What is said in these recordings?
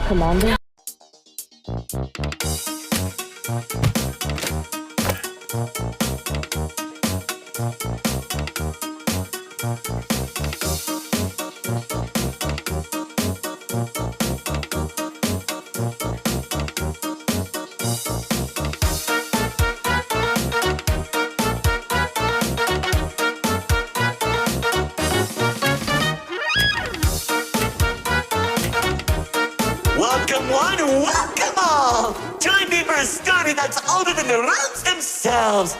Commander? Welcome one, welcome all! Join me for a story that's older than the realms themselves.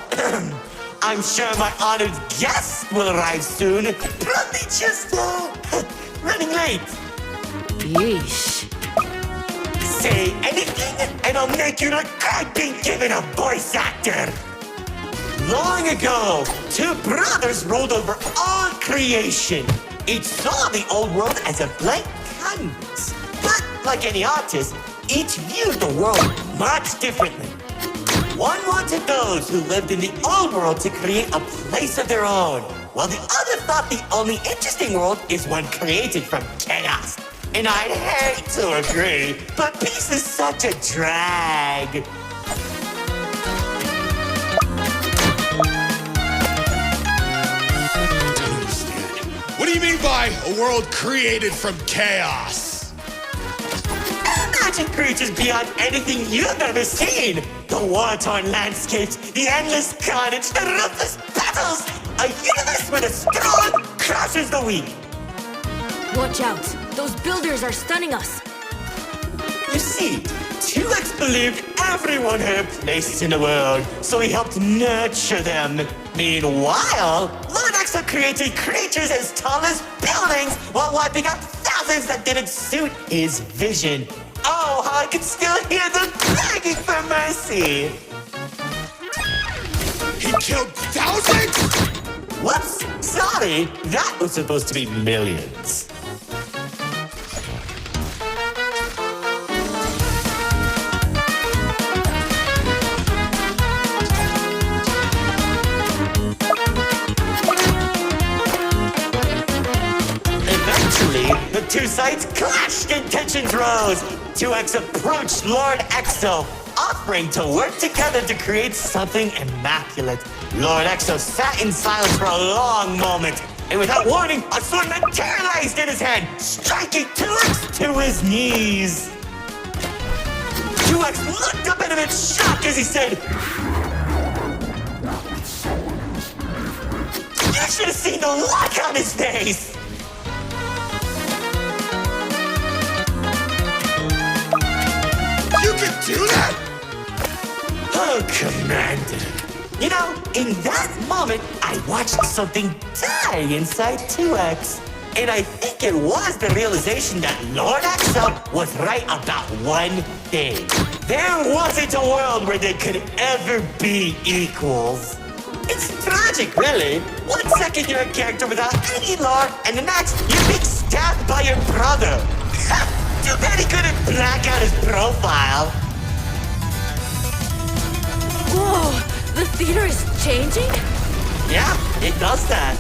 I'm sure my honored guest will arrive soon. Probably just, running late. Yeesh. Say anything, and I'll make you regret being given a voice actor. Long ago, two brothers ruled over all creation. Each saw the old world as a blank canvas. But like any artist, each viewed the world much differently. One wanted those who lived in the old world to create a place of their own, while the other thought the only interesting world is one created from chaos. And I'd hate to agree, but peace is such a drag. What do you mean by a world created from chaos? Imagine creatures beyond anything you've ever seen. The war-torn landscapes, the endless carnage, the ruthless battles. A universe where the strong crushes the weak. Watch out! Those builders are stunning us! You see, 2X believed everyone had a place in the world, so he helped nurture them. Meanwhile, Lord Exo created creatures as tall as buildings while wiping out thousands that didn't suit his vision. Oh, how I can still hear them begging for mercy! He killed thousands? Whoops! Sorry, that was supposed to be millions. Eventually, the two sides clashed and tensions rose. 2X approached Lord Exo, offering to work together to create something immaculate. Lord Exo sat in silence for a long moment, and without warning, a sword materialized in his hand, striking 2X to his knees. 2X looked up at him in shock as he said, "You should have seen the look on his face!" You can do that? Oh, Commander. You know, in that moment, I watched something die inside 2X. And I think it was the realization that Lord Exo was right about one thing. There wasn't a world where they could ever be equals. It's tragic, really. 1 second you're a character without any lore, and the next you're being stabbed by your brother. Too bad he couldn't black out his profile. Whoa! The theater is changing? Yeah, it does that.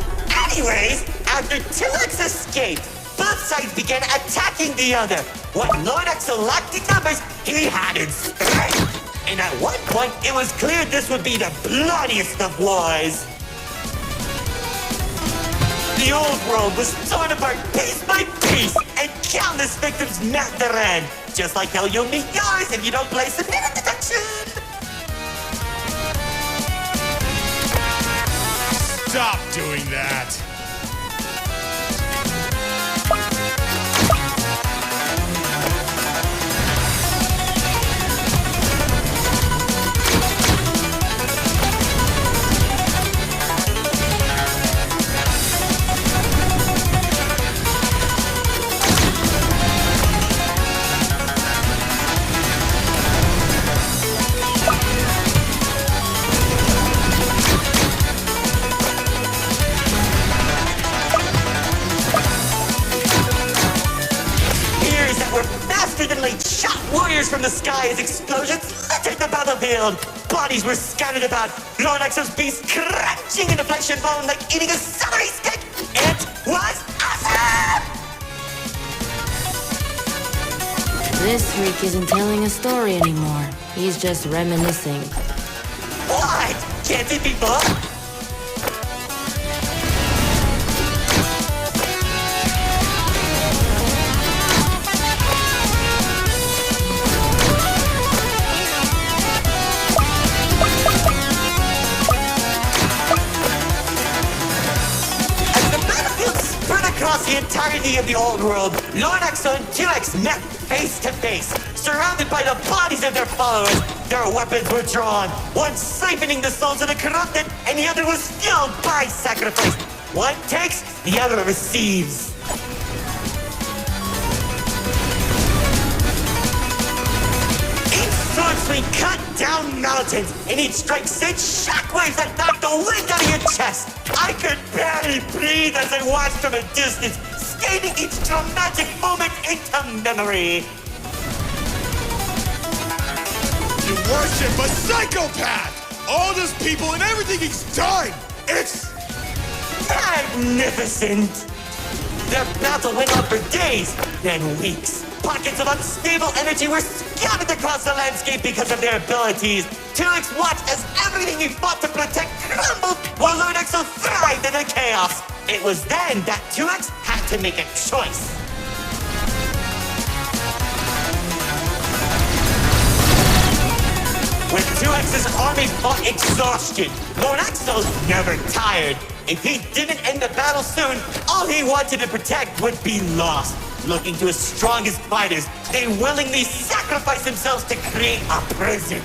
Anyways, after 2X escaped, both sides began attacking the other. When Lord Exo lacked in numbers, he had in strength. And at one point, it was clear this would be the bloodiest of wars. The old world was torn apart piece by piece, and countless victims met their end. Just like how you'll meet yours if you don't place a minute detection. Stop doing that. fires from the sky as explosions littered the battlefield. Bodies were scattered about. Lord Exo's beast crunching into flesh and bone like eating a celery stick. It was awesome! This freak isn't telling a story anymore. He's just reminiscing. What? Can't it be fun? Across the entirety of the old world, Lord Exo and 2X met face to face, surrounded by the bodies of their followers. Their weapons were drawn, one siphoning the souls of the corrupted, and the other was fueled by sacrifice. One takes, the other receives. Each sword swing cut down mountains, and each strike sent shockwaves that knocked the wind out of your chest. I could barely breathe as I watched from a distance, skating each dramatic moment into memory. You worship a psychopath! All those people and everything he's done! It's magnificent! Their battle went on for days, then weeks. Pockets of unstable energy were scattered across the landscape because of their abilities. 2X watched as everything he fought to protect crumbled, while Lord Exo thrived in the chaos. It was then that 2X had to make a choice. When 2X's army fought exhaustion, Lord Exo's never tired. If he didn't end the battle soon, all he wanted to protect would be lost. Looking to his strongest fighters, they willingly sacrificed themselves to create a prison.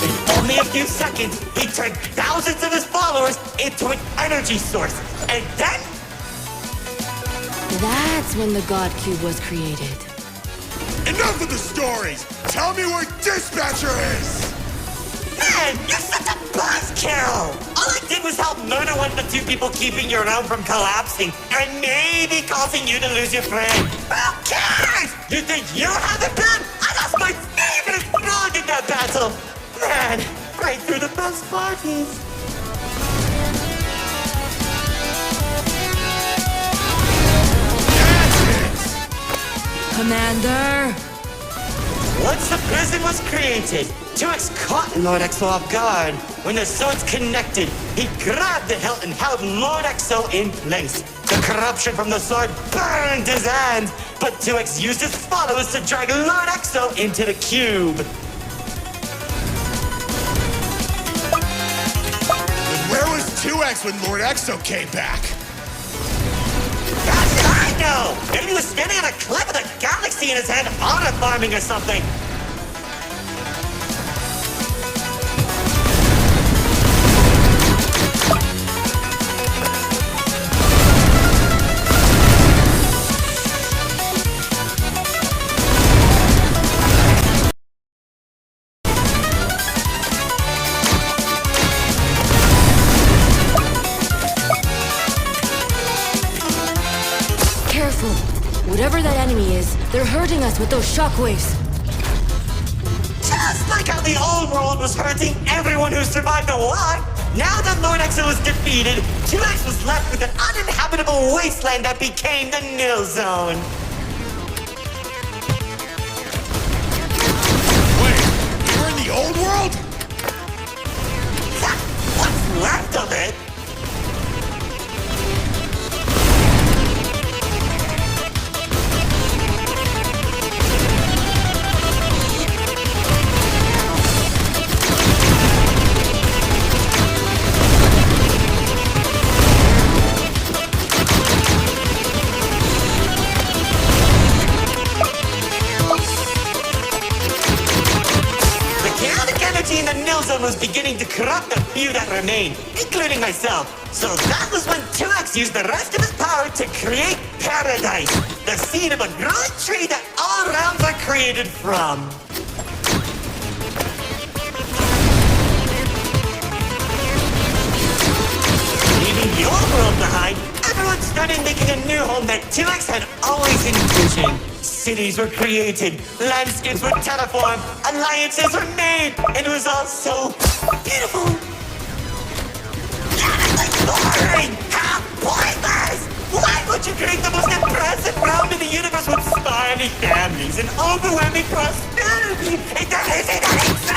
In only a few seconds, he turned thousands of his followers into an energy source. And then... That's when the God Cube was created. enough of the stories! Tell me where Dispatcher is! Man, you're such a buzzkill! All I did was help murder one of the two people keeping your realm from collapsing, and maybe causing you to lose your friend. Who cares? You think you haven't been? I lost my favorite frog in that battle! Man, right through the best parties. Commander! Once the prison was created, 2X caught Lord Exo off guard. When the swords connected, he grabbed the hilt and held Lord Exo in place. The corruption from the sword burned his hand, but 2X used his followers to drag Lord Exo into the cube. And where was 2X when Lord Exo came back? That's what I know! Maybe he was standing on a cliff with a galaxy in his hand, honor farming or something. Careful! Whatever that enemy is, they're hurting us with those shockwaves. Just like how the old world was hurting everyone who survived the war, now that Lord Exo was defeated, 2X was left with an uninhabitable wasteland that became the Nil Zone. Wait, you were in the old world? What's left of it? In the Nil Zone was beginning to corrupt the few that remained, including myself. So that was when 2X used the rest of his power to create Paradise, the seed of a growing tree that all realms are created from. Leaving the old world behind, everyone started making a new home that 2X had always envisioned. cities were created, landscapes were terraformed, alliances were made, and it was all so beautiful. Yet it's boring! How pointless! Why would you create the most impressive realm in the universe with spawning families and overwhelming prosperity? It doesn't exist!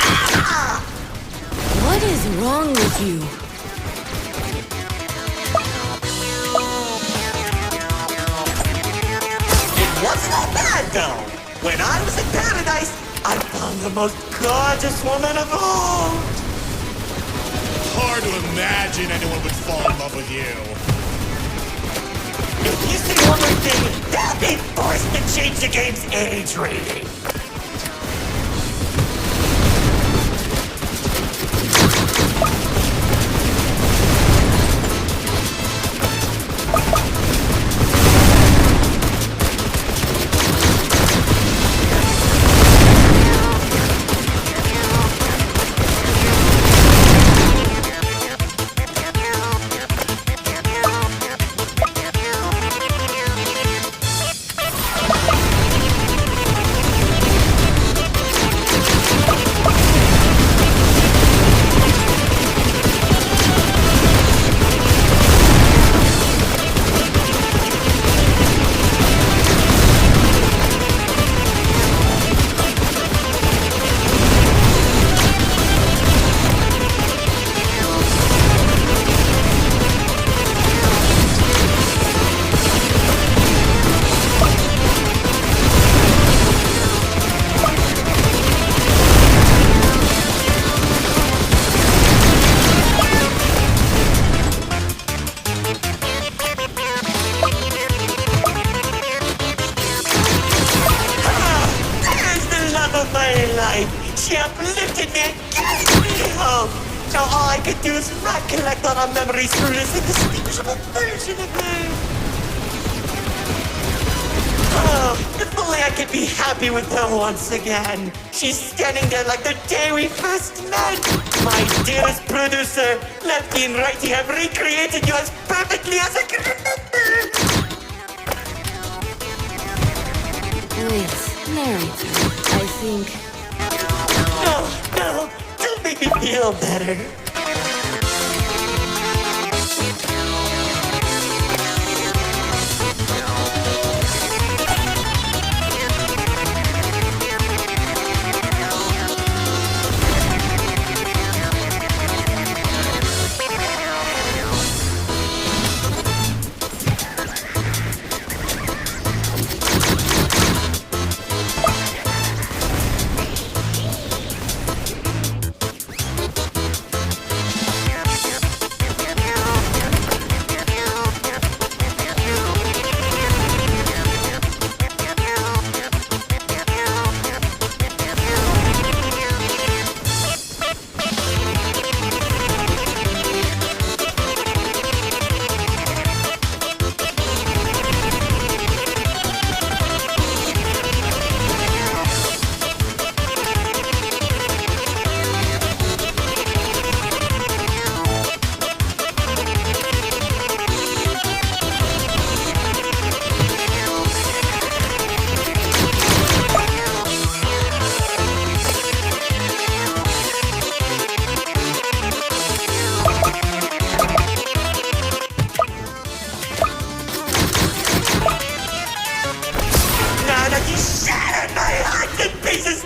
What is wrong with you? It wasn't all bad, though. When I was in paradise, I found the most gorgeous woman of all. Hard to imagine anyone would fall in love with you. If you say one more thing, they'll be forced to change the game's age rating. She uplifted me and gave me hope. Now all I could do is recollect all our memories through this indistinguishable version of me. Oh, if only I could be happy with her once again. She's standing there like the day we first met. My dearest producer, lefty and righty have recreated you as perfectly as I can remember. Wait, Narrator, I think... No, don't make me feel better.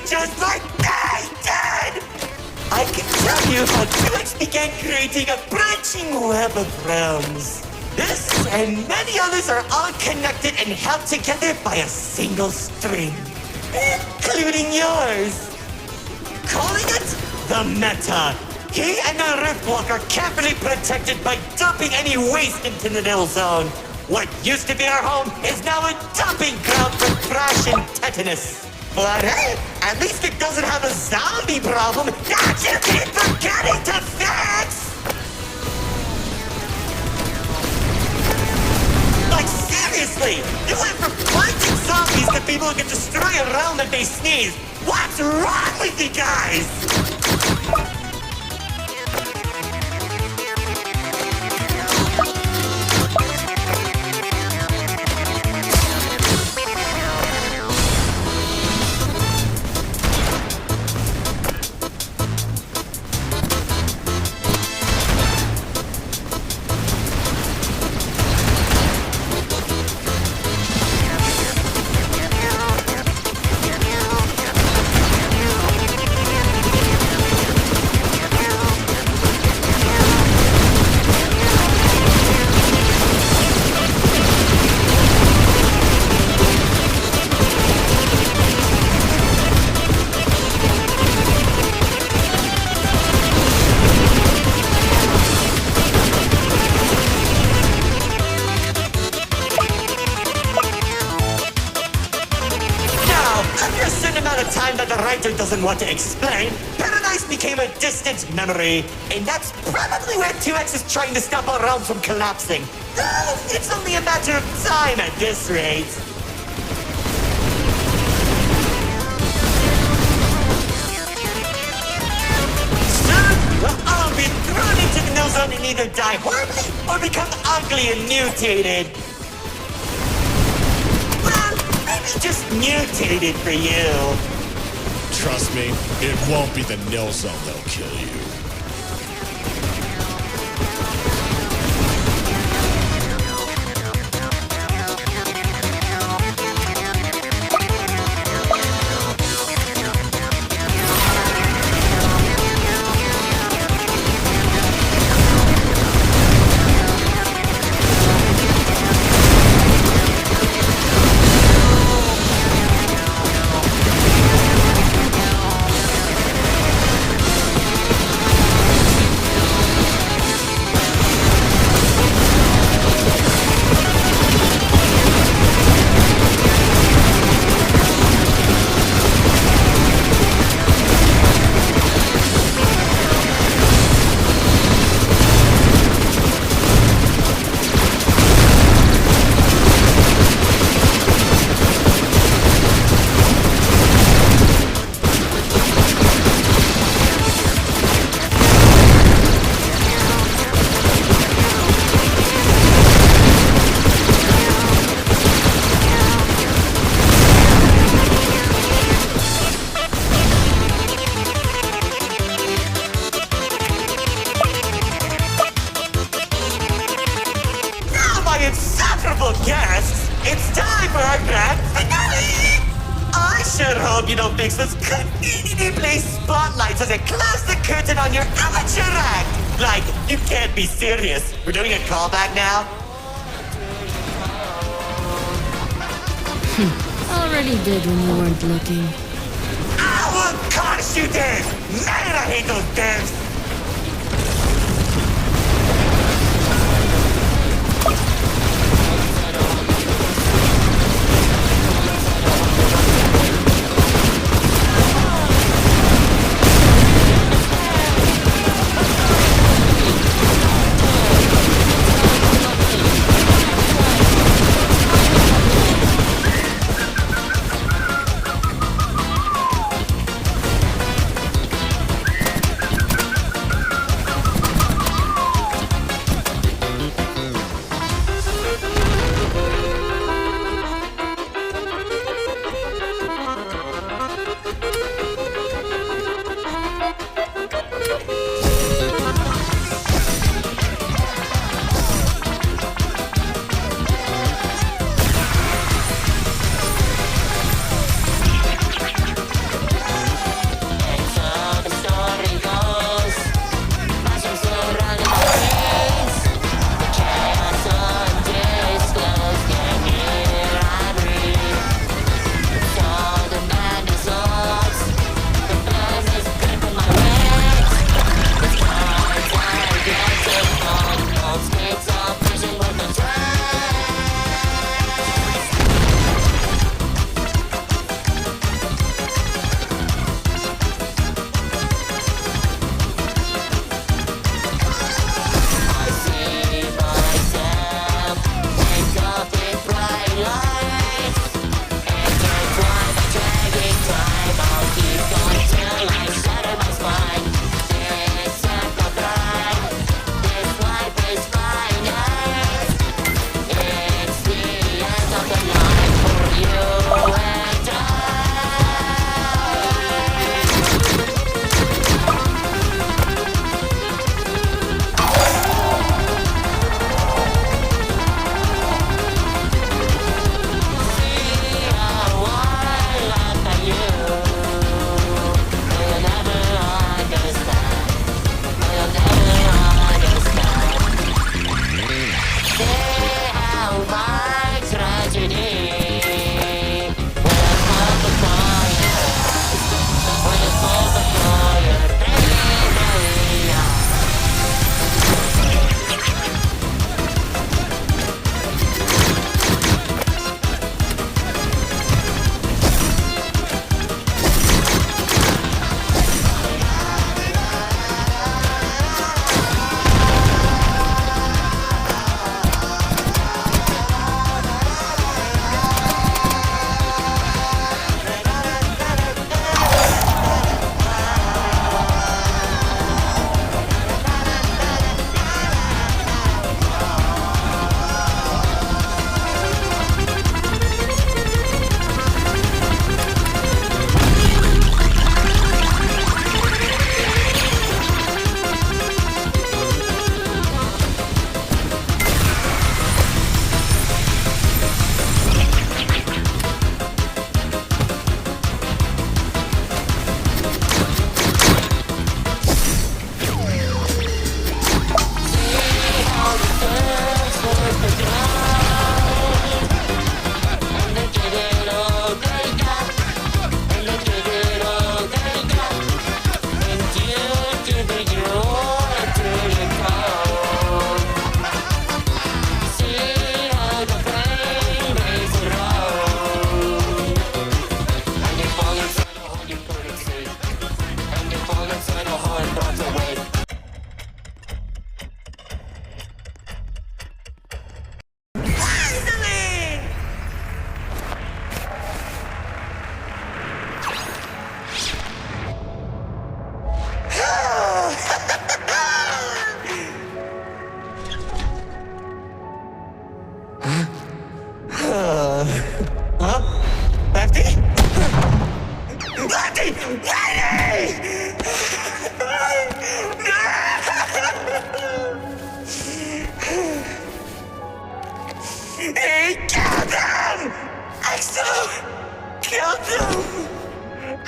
Just like they did! I can tell you how 2X began creating a branching web of realms. This and many others are all connected and held together by a single string, including yours. Calling it the Meta. He and the Riftwalk are carefully protected by dumping any waste into the Nil Zone. What used to be our home is now a dumping ground for trash and tetanus. But hey, at least it doesn't have a zombie problem that you keep forgetting to fix! Like seriously, you went from fighting zombies to people who can destroy a realm if they sneeze. What's wrong with you guys? writer doesn't want to explain, Paradise became a distant memory, and that's probably where 2X is trying to stop our realm from collapsing. Though it's only a matter of time at this rate. Soon, we'll all be thrown into the nil zone and either die horribly or become ugly and mutated. Well, maybe just mutated for you. Trust me, it won't be the nil zone that'll kill you. Guests, it's time for our grand finale! I sure hope you don't fix this conveniently placed spotlights as it close the curtain on your amateur act! Like, you can't be serious. We're doing a callback now? Already did when you weren't looking. I will curse you then! Man, I hate those devs!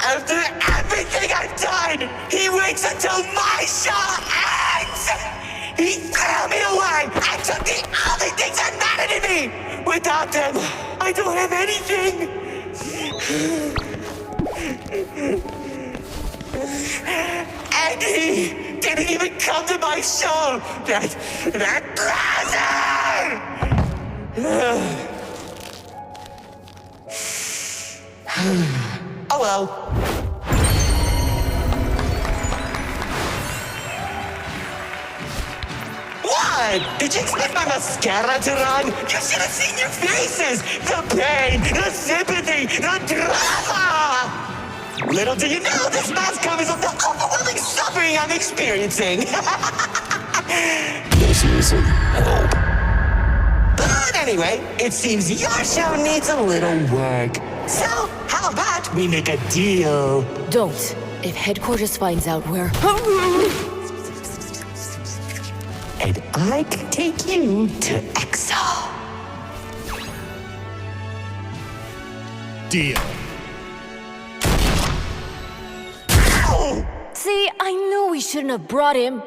After everything I've done, he waits until my show ends! He threw me away and took the only things that mattered to me! Without them, I don't have anything! And he didn't even come to my show! That loser! Oh well. What? Did you expect my mascara to run? You should have seen your faces! The pain, the sympathy, the drama! Little do you know, this mask covers up the overwhelming suffering I'm experiencing! No, seriously, help. But anyway, it seems your show needs a little work. So, how about we make a deal? Don't. If headquarters finds out we're... And I can take you to Exo. Deal. Ow! See, I knew we shouldn't have brought him.